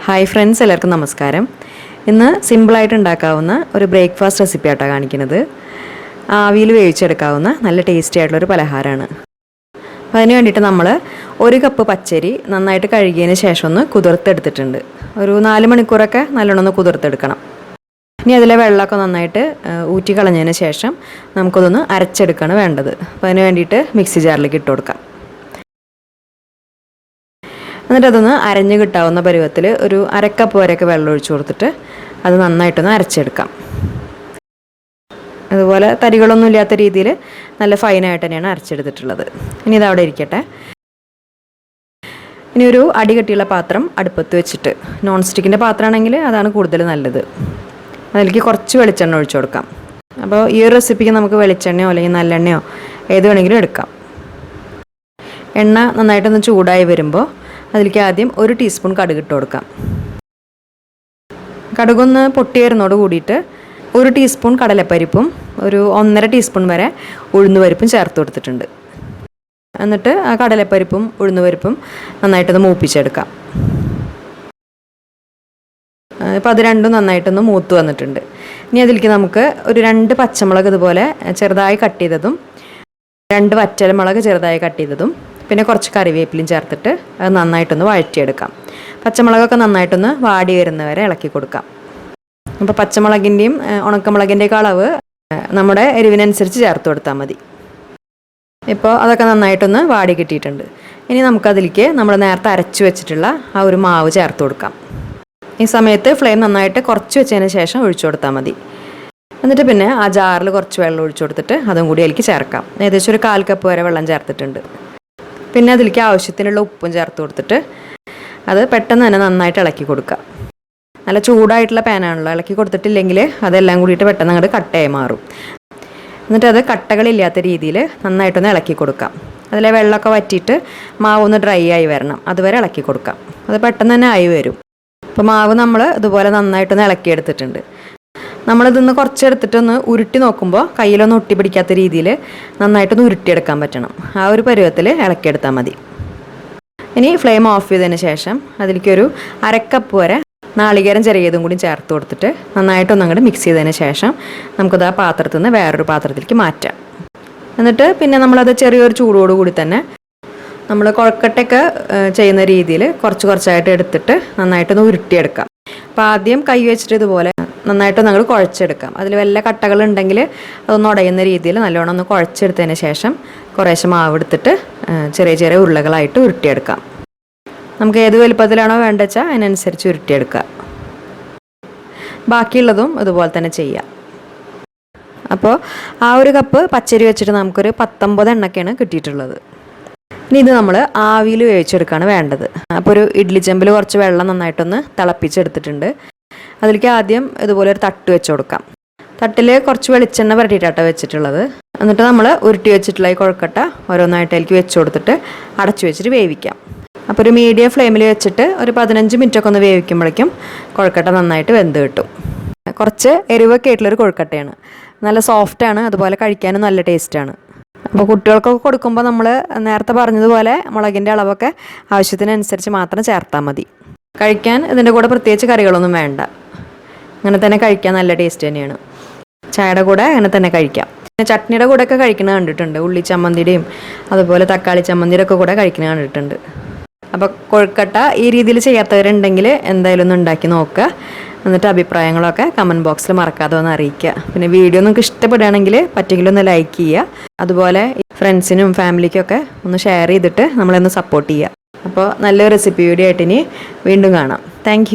Hi friends, എല്ലാവർക്കും നമസ്കാരം. ഇന്ന് സിമ്പിളായിട്ട് ഉണ്ടാക്കാവുന്ന ഒരു ബ്രേക്ക്ഫാസ്റ്റ് റെസിപ്പി ആയിട്ടാണ് കാണിക്കുന്നത്. ആവിയിൽ വേവിച്ചെടുക്കാവുന്ന നല്ല ടേസ്റ്റി ആയിട്ടുള്ളൊരു പലഹാരമാണ്. അപ്പോൾ അതിന് വേണ്ടിയിട്ട് നമ്മൾ 1 കപ്പ് പച്ചരി നന്നായിട്ട് കഴുകിയതിന് ശേഷം ഒന്ന് കുതിർത്തെടുത്തിട്ടുണ്ട്. ഒരു 4 മണിക്കൂറൊക്കെ നല്ലോണം ഒന്ന് കുതിർത്തെടുക്കണം. ഇനി അതിലെ വെള്ളമൊക്കെ നന്നായിട്ട് ഊറ്റി കളഞ്ഞതിന് ശേഷം നമുക്കതൊന്ന് അരച്ചെടുക്കുകയാണ് വേണ്ടത്. അപ്പോൾ അതിന് വേണ്ടിയിട്ട് മിക്സി ജാറിലേക്ക് ഇട്ട് കൊടുക്കാം. എന്നിട്ട് അതൊന്ന് അരഞ്ഞ് കിട്ടാവുന്ന പരുവത്തിൽ ഒരു 1/2 കപ്പ് വരെയൊക്കെ വെള്ളം ഒഴിച്ച് കൊടുത്തിട്ട് അത് നന്നായിട്ടൊന്ന് അരച്ചെടുക്കാം. അതുപോലെ തരികളൊന്നും ഇല്ലാത്ത രീതിയിൽ നല്ല ഫൈനായിട്ട് തന്നെയാണ് അരച്ചെടുത്തിട്ടുള്ളത്. ഇനി ഇതവിടെ ഇരിക്കട്ടെ. ഇനി ഒരു അടികട്ടിയുള്ള പാത്രം അടുപ്പത്ത് വെച്ചിട്ട്, നോൺ സ്റ്റിക്കിൻ്റെ പാത്രമാണെങ്കിൽ അതാണ് കൂടുതൽ നല്ലത്. അതിലേക്ക് കുറച്ച് വെളിച്ചെണ്ണ ഒഴിച്ചു കൊടുക്കാം. അപ്പോൾ ഈ ഒരു റെസിപ്പിക്ക് നമുക്ക് വെളിച്ചെണ്ണയോ അല്ലെങ്കിൽ നല്ലെണ്ണയോ ഏത് വേണമെങ്കിലും എടുക്കാം. എണ്ണ നന്നായിട്ടൊന്ന് ചൂടായി വരുമ്പോൾ അതിലേക്ക് ആദ്യം 1 ടീസ്പൂൺ കടുക് ഇട്ട് കൊടുക്കാം. കടുകൊന്ന് പൊട്ടി വരുന്നതോട് കൂടിയിട്ട് 1 ടീസ്പൂൺ കടലപ്പരിപ്പും ഒരു 1.5 ടീസ്പൂൺ വരെ ഉഴുന്നുപരിപ്പും ചേർത്ത് കൊടുത്തിട്ടുണ്ട്. എന്നിട്ട് ആ കടലപ്പരിപ്പും ഉഴുന്നുപരിപ്പും നന്നായിട്ടൊന്ന് മൂപ്പിച്ചെടുക്കാം. ഇപ്പോൾ അത് രണ്ടും നന്നായിട്ടൊന്ന് മൂത്ത് വന്നിട്ടുണ്ട്. ഇനി അതിലേക്ക് നമുക്ക് ഒരു 2 പച്ചമുളക് ഇതുപോലെ ചെറുതായി കട്ട് ചെയ്തതും 2 വറ്റൽമുളക് ചെറുതായി കട്ട് ചെയ്തതും പിന്നെ കുറച്ച് കറിവേപ്പിലയും ചേർത്തിട്ട് അത് നന്നായിട്ടൊന്ന് വഴറ്റിയെടുക്കാം. പച്ചമുളകൊക്കെ നന്നായിട്ടൊന്ന് വാടി വരുന്നവരെ ഇളക്കി കൊടുക്കാം. അപ്പോൾ പച്ചമുളകിൻ്റെയും ഉണക്കമുളകിൻ്റെയൊക്കെ അളവ് നമ്മുടെ എരിവിനനുസരിച്ച് ചേർത്ത് കൊടുത്താൽ മതി. ഇപ്പോൾ അതൊക്കെ നന്നായിട്ടൊന്ന് വാടി കിട്ടിയിട്ടുണ്ട്. ഇനി നമുക്കതിലേക്ക് നമ്മൾ നേരത്തെ അരച്ചു വെച്ചിട്ടുള്ള ആ ഒരു മാവ് ചേർത്ത് കൊടുക്കാം. ഈ സമയത്ത് ഫ്ലെയിം നന്നായിട്ട് കുറച്ച് വെച്ചതിന് ശേഷം ഒഴിച്ചു കൊടുത്താൽ മതി. എന്നിട്ട് പിന്നെ ആ ജാറിൽ കുറച്ച് വെള്ളം ഒഴിച്ചു കൊടുത്തിട്ട് അതും കൂടി അതിലേക്ക് ചേർക്കാം. ഏകദേശം ഒരു 1/4 കപ്പ് വരെ വെള്ളം ചേർത്തിട്ടുണ്ട്. പിന്നെ അതിലേക്ക് ആവശ്യത്തിനുള്ള ഉപ്പും ചേർത്ത് കൊടുത്തിട്ട് അത് പെട്ടെന്ന് തന്നെ നന്നായിട്ട് ഇളക്കി കൊടുക്കുക. നല്ല ചൂടായിട്ടുള്ള പാനാണല്ലോ, ഇളക്കി കൊടുത്തിട്ടില്ലെങ്കിൽ അതെല്ലാം കൂടിയിട്ട് പെട്ടെന്ന് അങ്ങോട്ട് കട്ടയായി മാറും. എന്നിട്ട് അത് കട്ടകളില്ലാത്ത രീതിയിൽ നന്നായിട്ടൊന്ന് ഇളക്കി കൊടുക്കാം. അതിലെ വെള്ളമൊക്കെ വറ്റിയിട്ട് മാവ് ഒന്ന് ഡ്രൈ ആയി വരണം, അതുവരെ ഇളക്കി കൊടുക്കാം. അത് പെട്ടെന്ന് തന്നെ ആയി വരും. അപ്പോൾ മാവ് നമ്മൾ ഇതുപോലെ നന്നായിട്ടൊന്ന് ഇളക്കിയെടുത്തിട്ടുണ്ട്. നമ്മളിതൊന്ന് കുറച്ചെടുത്തിട്ടൊന്ന് ഉരുട്ടി നോക്കുമ്പോൾ കയ്യിലൊന്നും ഒട്ടി പിടിക്കാത്ത രീതിയിൽ നന്നായിട്ടൊന്ന് ഉരുട്ടിയെടുക്കാൻ പറ്റണം. ആ ഒരു പരുവത്തിൽ ഇളക്കിയെടുത്താൽ മതി. ഇനി ഫ്ലെയിം ഓഫ് ചെയ്തതിന് ശേഷം അതിലേക്കൊരു 1/2 കപ്പ് വരെ നാളികേരം ചെറിയതും കൂടി ചേർത്ത് കൊടുത്തിട്ട് നന്നായിട്ടൊന്ന് അങ്ങോട്ട് മിക്സ് ചെയ്തതിന് ശേഷം നമുക്കത് ആ പാത്രത്തിൽ നിന്ന് വേറൊരു പാത്രത്തിലേക്ക് മാറ്റാം. എന്നിട്ട് പിന്നെ നമ്മളത് ചെറിയൊരു ചൂടോടുകൂടി തന്നെ നമ്മൾ കുഴക്കട്ടയൊക്കെ ചെയ്യുന്ന രീതിയിൽ കുറച്ചായിട്ട് എടുത്തിട്ട് നന്നായിട്ടൊന്ന് ഉരുട്ടിയെടുക്കാം. അപ്പോൾ ആദ്യം കൈ വെച്ചിട്ട് ഇതുപോലെ നന്നായിട്ടൊന്ന് അങ്ങോട്ട് കുഴച്ചെടുക്കാം. അതിൽ വല്ല കട്ടകളുണ്ടെങ്കിൽ അതൊന്ന് ഉടയുന്ന രീതിയിൽ നല്ലോണം ഒന്ന് കുഴച്ചെടുത്തതിന് ശേഷം കുറേശ്ശെ മാവ് എടുത്തിട്ട് ചെറിയ ചെറിയ ഉരുളകളായിട്ട് ഉരുട്ടിയെടുക്കാം. നമുക്ക് ഏത് വലുപ്പത്തിലാണോ വേണ്ടത് വെച്ചാൽ അതിനനുസരിച്ച് ഉരുട്ടിയെടുക്കുക. ബാക്കിയുള്ളതും ഇതുപോലെ തന്നെ ചെയ്യാം. അപ്പോൾ ആ 1 കപ്പ് പച്ചരി വെച്ചിട്ട് നമുക്കൊരു 19 എണ്ണൊക്കെയാണ് കിട്ടിയിട്ടുള്ളത്. ഇനി ഇത് നമ്മൾ ആവിയിൽ വേവിച്ചെടുക്കുകയാണ് വേണ്ടത്. അപ്പോൾ ഒരു ഇഡ്ഡലി ചെമ്പിൽ കുറച്ച് വെള്ളം നന്നായിട്ടൊന്ന് തിളപ്പിച്ചെടുത്തിട്ടുണ്ട്. അതിലേക്ക് ആദ്യം ഇതുപോലെ ഒരു തട്ട് വെച്ച് കൊടുക്കാം. തട്ടിൽ കുറച്ച് വെളിച്ചെണ്ണ പുരട്ടിയിട്ടാണ് വെച്ചിട്ടുള്ളത്. എന്നിട്ട് നമ്മൾ ഉരുട്ടി വെച്ചിട്ടുള്ള ഈ കുഴക്കട്ട ഓരോന്നായിട്ട് അതിലേക്ക് വെച്ച് കൊടുത്തിട്ട് അടച്ചു വെച്ചിട്ട് വേവിക്കാം. അപ്പോൾ ഒരു മീഡിയം ഫ്ലെയിമിൽ വെച്ചിട്ട് ഒരു 15 മിനിറ്റൊക്കെ ഒന്ന് വേവിക്കുമ്പോഴേക്കും കുഴക്കട്ട നന്നായിട്ട് വെന്ത് കിട്ടും. കുറച്ച് എരിവൊക്കെ ആയിട്ടുള്ളൊരു കുഴക്കട്ടയാണ്. നല്ല സോഫ്റ്റാണ്, അതുപോലെ കഴിക്കാനും നല്ല ടേസ്റ്റാണ്. അപ്പോൾ കുട്ടികൾക്കൊക്കെ കൊടുക്കുമ്പോൾ നമ്മൾ നേരത്തെ പറഞ്ഞതുപോലെ മുളകിൻ്റെ അളവൊക്കെ ആവശ്യത്തിനനുസരിച്ച് മാത്രം ചേർത്താൽ മതി. കഴിക്കാൻ ഇതിൻ്റെ കൂടെ പ്രത്യേകിച്ച് കറികളൊന്നും വേണ്ട. അങ്ങനെ തന്നെ കഴിക്കാൻ നല്ല ടേസ്റ്റ് തന്നെയാണ്. ചായയുടെ കൂടെ അങ്ങനെ തന്നെ കഴിക്കാം. പിന്നെ ചട്നിയുടെ കൂടെയൊക്കെ കഴിക്കുന്നത് കണ്ടിട്ടുണ്ട്. ഉള്ളി ചമ്മന്തിയുടെയും അതുപോലെ തക്കാളി ചമ്മന്തിയുടെ ഒക്കെ കൂടെ കഴിക്കുന്നത് കണ്ടിട്ടുണ്ട്. അപ്പോൾ കൊഴുക്കട്ട ഈ രീതിയിൽ ചെയ്യാത്തവരുണ്ടെങ്കിൽ എന്തായാലും ഒന്ന് ഉണ്ടാക്കി നോക്കുക. എന്നിട്ട് അഭിപ്രായങ്ങളൊക്കെ കമൻറ്റ് ബോക്സിൽ മറക്കാതെ ഒന്ന് അറിയിക്കുക. പിന്നെ വീഡിയോ നിങ്ങൾക്ക് ഇഷ്ടപ്പെടുകയാണെങ്കിൽ പറ്റുമെങ്കിൽ ഒന്ന് ലൈക്ക് ചെയ്യുക. അതുപോലെ ഫ്രണ്ട്സിനും ഫാമിലിക്കൊക്കെ ഒന്ന് ഷെയർ ചെയ്തിട്ട് നമ്മളൊന്ന് സപ്പോർട്ട് ചെയ്യുക. അപ്പോൾ നല്ലൊരു റെസിപ്പി വീഡിയോ ആയിട്ട് ഇനി വീണ്ടും കാണാം. താങ്ക്